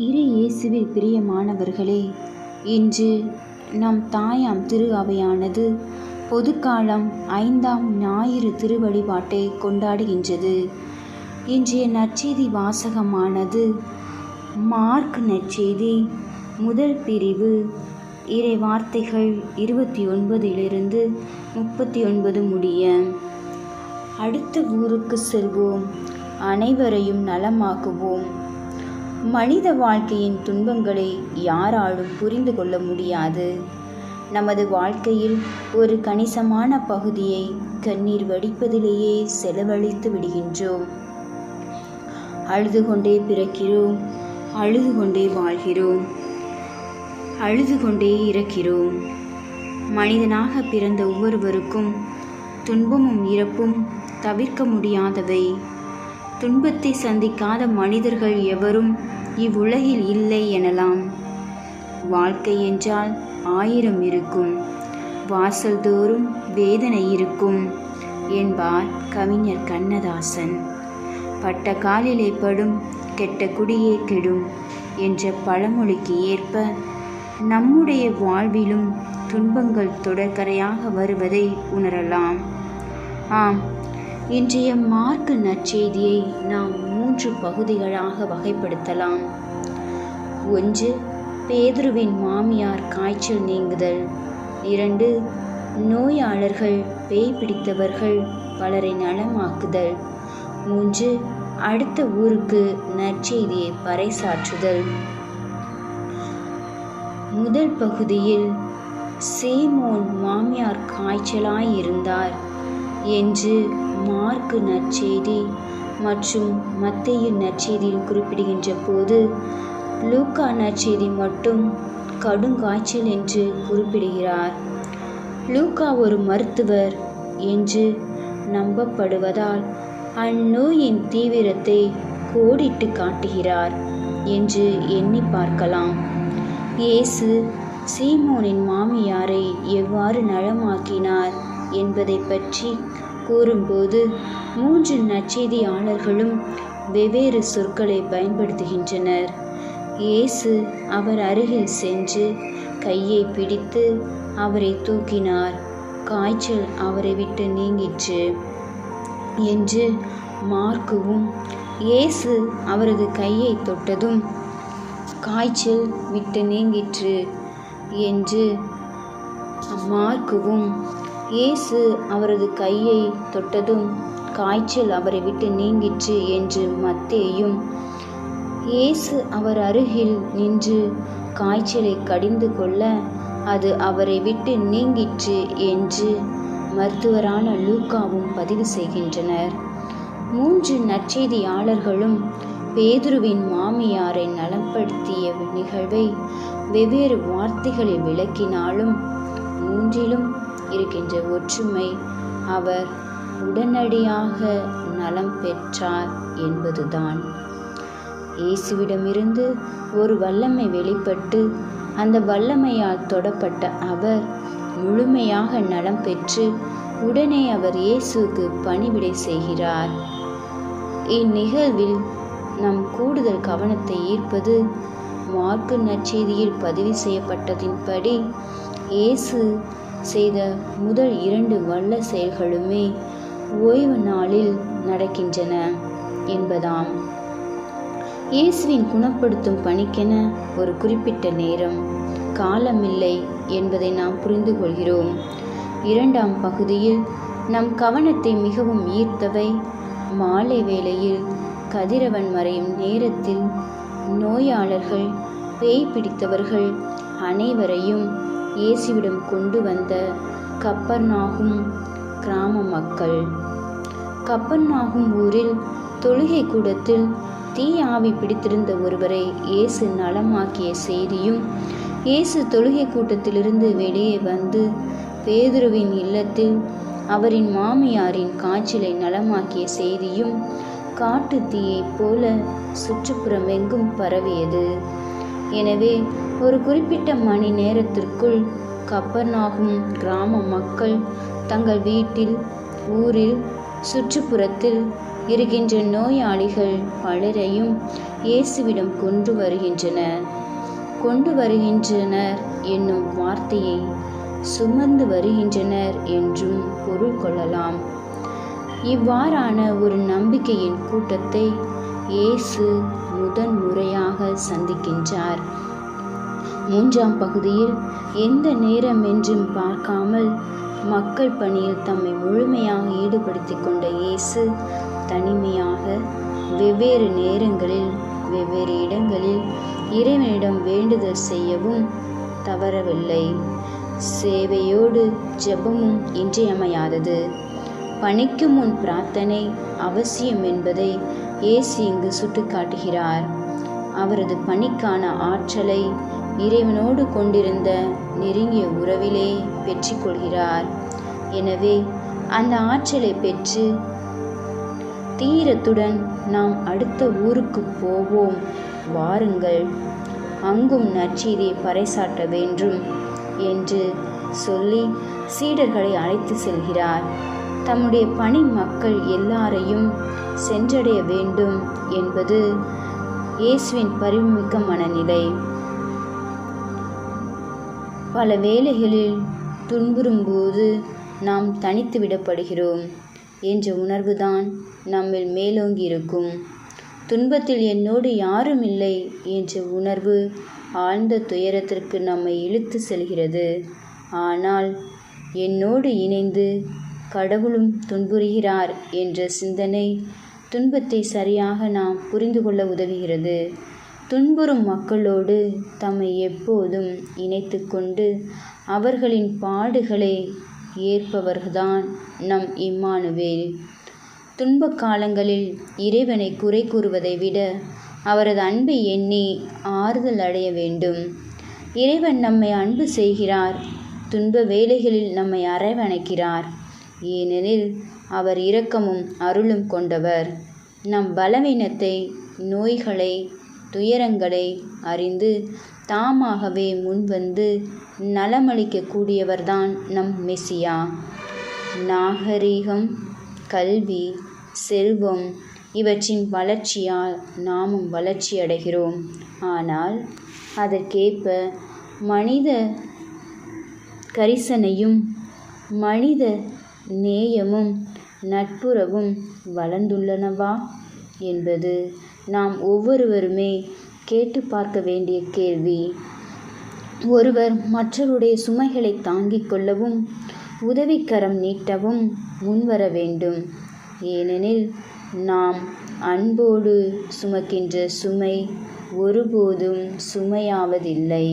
இறை இயேசுவில் பிரியமானவர்களே, இன்று நம் தாயாம் திரு அவையானது பொதுக்காலம் 5ஆம் ஞாயிறு திருவழிபாட்டை கொண்டாடுகின்றது. இன்றைய நற்செய்தி வாசகமானது மார்க் நற்செய்தி முதல் பிரிவு இறை வார்த்தைகள் 29 39 முடிய. அடுத்த ஊருக்கு செல்வோம், அனைவரையும் நலமாக்குவோம். மனித வாழ்க்கையின் துன்பங்களை யாராலும் புரிந்து கொள்ள முடியாது. நமது வாழ்க்கையில் ஒரு கணிசமான பகுதியை கண்ணீர் வடிப்பதிலேயே செலவழித்து விடுகின்றோம். அழுது கொண்டே பிறக்கிறோம், அழுது கொண்டே வாழ்கிறோம், அழுது கொண்டே இறக்கிறோம். மனிதனாக பிறந்த ஒவ்வொருவருக்கும் துன்பமும் இறப்பும் தவிர்க்க முடியாதவை. துன்பத்தை சந்திக்காத மனிதர்கள் எவரும் இவ்வுலகில் இல்லை எனலாம். வாழ்க்கை என்றால் 1000 இருக்கும், வாசல் தோறும் வேதனை இருக்கும் என்பார் கவிஞர் கண்ணதாசன். பட்ட காலிலே படும் கெட்ட குடியே கெடும் என்ற பழமொழிக்கு ஏற்ப நம்முடைய வாழ்விலும் துன்பங்கள் தொடர்கரையாக வருவதை உணரலாம். ஆம், இன்றைய மார்க் நற்செய்தியை நாம் 3 பகுதிகளாக வகைப்படுத்தலாம். 1. பேதுருவின் மாமியார் காய்ச்சல் நீங்குதல். 2. நோயாளர்கள் பேய் பிடித்தவர்கள் பலரை நலமாக்குதல். 3. அடுத்த ஊருக்கு நற்செய்தியை பறைசாற்றுதல். முதல் பகுதியில் சீமோன் மாமியார் காய்ச்சலாயிருந்தார் என்று மார்க் நற்செய்தி மற்றும் மத்தேயு நற்செய்தியில் குறிப்பிடுகின்ற போது, லூக்கா நற்செய்தி மட்டும் கடுங்காய்ச்சல் என்று குறிப்பிடுகிறார். லூக்கா ஒரு மருத்துவர் என்று நம்பப்படுவதால் அந்நோயின் தீவிரத்தை கோடிட்டு காட்டுகிறார் என்று எண்ணி பார்க்கலாம். இயேசு சீமோனின் மாமியாரை எவ்வாறு நலமாக்கினார் என்பதை பற்றி கூறும்போது 3 நற்செய்தியாளர்களும் வெவ்வேறு சொற்களை பயன்படுத்துகின்றனர். இயேசு அவர் அருகில் சென்று கையை பிடித்து அவரை தூக்கினார், காய்ச்சல் அவரை விட்டு நீங்கிற்று என்று மார்க்குவும், இயேசு அவரது கையை தொட்டதும் காய்ச்சல் விட்டு நீங்கிற்று என்று மார்க்குவும், இயேசு அவரது கையை தொட்டதும் காய்ச்சல் அவரை விட்டு நீங்கிற்று என்று மத்தேயும், இயேசு அவர் அருகில் நின்று காய்ச்சலை கடிந்து கொள்ள அது அவரை விட்டு நீங்கிற்று என்று மருத்துவரான லூக்காவும் பதிவு செய்கின்றனர். 3 நற்செய்தியாளர்களும் பேதுருவின் மாமியாரை நலப்படுத்திய நிகழ்வை வெவ்வேறு வார்த்தைகளில் விளக்கினாலும் 3லும் இருக்கின்ற ஒற்றுமை அவர் உடனடியாக நலம் பெற்றார் என்பதுதான். இயேசுவிடமிருந்து ஒரு வல்லமை வெளிப்பட்டு அந்த வல்லமையால் தொடப்பட்ட அவர் முழுமையாக நலம் பெற்று உடனே அவர் இயேசுவுக்கு பணிவிடை செய்கிறார். இந்நிகழ்வில் நம் கூடுதல் கவனத்தை ஈர்ப்பது, மார்க்கு நற்செய்தியில் பதிவு செய்யப்பட்டதின்படி இயேசு செய்த முதல் 2 வல்ல செயல்களுமே ஓய்வு நாளில் நடக்கின்றன என்பதாம். இயேசுவின் குணப்படுத்தும் பணிக்கென ஒரு குறிப்பிட்ட நேரம், காலமில்லை என்பதை நாம் புரிந்து கொள்கிறோம். 2ஆம் பகுதியில் நம் கவனத்தை மிகவும் ஈர்த்தவை மாலை வேளையில் கதிரவன் மறையும் நேரத்தில் நோயாளர்கள் பேய் பிடித்தவர்கள் அனைவரையும் இயேசுவிடம் கொண்டு வந்த கப்பர்நாகும் கிராம மக்கள். கப்பர்நாகும் ஊரில் தொழுகை கூடத்தில் தீ ஆவி பிடித்திருந்த ஒருவரை இயேசு நலமாக்கிய செய்தியும், இயேசு தொழுகை கூட்டத்திலிருந்து வெளியே வந்து பேதுருவின் இல்லத்தில் அவரின் மாமியாரின் காய்ச்சலை நலமாக்கிய செய்தியும் காட்டு தீயைப் போல சுற்றுப்புறமெங்கும் பரவியது. எனவே ஒரு குறிப்பிட்ட மணி நேரத்திற்குள் கப்பர்நாகும் கிராம மக்கள் தங்கள் வீட்டில், ஊரில், சுற்றுப்புறத்தில் இருக்கின்ற நோயாளிகள் பலரையும் இயேசுவிடம் கொண்டு வருகின்றனர் என்னும் வார்த்தையை சுமந்து வருகின்றனர் என்றும் பொருள் கொள்ளலாம். இவ்வாறான ஒரு நம்பிக்கையின் கூட்டத்தை இயேசு முதன் முறையாக சந்திக்கின்றார். 3ஆம் பகுதியில் எந்த நேரம் என்றும் பார்க்காமல் மக்கள் பணியில் தம்மை முழுமையாக ஈடுபடுத்தி கொண்ட இயேசு தனிமையாக வெவ்வேறு நேரங்களில் வெவ்வேறு இடங்களில் இறைவனிடம் வேண்டுதல் செய்யவும் தவறவில்லை. சேவையோடு ஜெபமும் இன்றியமையாதது. பணிக்கு முன் பிரார்த்தனை அவசியம் என்பதை இயேசு இங்கு சுட்டிக்காட்டுகிறார். அவரது பணிக்கான ஆற்றலை இறைவனோடு கொண்டிருந்த நெருங்கிய உறவிலே பெற்றுக்கொள்கிறார். எனவே அந்த ஆற்றலை பெற்று தீரத்துடன் நாம் அடுத்த ஊருக்கு போவோம், வாருங்கள், அங்கும் நற்செய்தியை பறைசாற்ற வேண்டும் என்று சொல்லி சீடர்களை அழைத்து செல்கிறார். தம்முடைய பணி மக்கள் எல்லாரையும் சென்றடைய வேண்டும் என்பது இயேசுவின் பரிவுமிக்க மனநிலை. பல வேளைகளில் துன்புறும்போது நாம் தனித்து விடப்படுகிறோம் என்ற உணர்வுதான் நம்மில் மேலோங்கி இருக்கும். துன்பத்தில் என்னோடு யாரும் இல்லை என்ற உணர்வு ஆழ்ந்த துயரத்திற்கு நம்மை இழுத்து செல்கிறது. ஆனால் என்னோடு இணைந்து கடவுளும் துன்புறுகிறார் என்ற சிந்தனை துன்பத்தை சரியாக நாம் புரிந்து கொள்ள உதவுகிறது. துன்புறும் மக்களோடு தம்மை எப்போதும் இணைத்து கொண்டு அவர்களின் பாடுகளை ஏற்பவர்தான் நம் இம்மானுவேல். துன்ப காலங்களில் இறைவனை குறை கூறுவதை விட அவரது அன்பை எண்ணி ஆறுதல் அடைய வேண்டும். இறைவன் நம்மை அன்பு செய்கிறார், துன்ப வேளைகளில் நம்மை அரவணைக்கிறார். ஏனெனில் அவர் இரக்கமும் அருளும் கொண்டவர். நம் பலவீனத்தை, நோய்களை, துயரங்களை அறிந்து தாமாகவே முன்வந்து நலமளிக்கக்கூடியவர்தான் நம் மெசியா. நாகரீகம், கல்வி, செல்வம் இவற்றின் வளர்ச்சியால் நாமும் வளர்ச்சி அடைகிறோம். ஆனால் அதற்கேற்ப மனித கரிசனையும் மனித நேயமும் நட்புறவும் வளர்ந்துள்ளனவா என்பது நாம் ஒவ்வொருவருமே கேட்டு பார்க்க வேண்டிய கேள்வி. ஒருவர் மற்றவருடைய சுமைகளை தாங்கிக் கொள்ளவும் உதவிக்கரம் நீட்டவும் முன்வர வேண்டும். ஏனெனில் நாம் அன்போடு சுமக்கின்ற சுமை ஒருபோதும் சுமையாவதில்லை.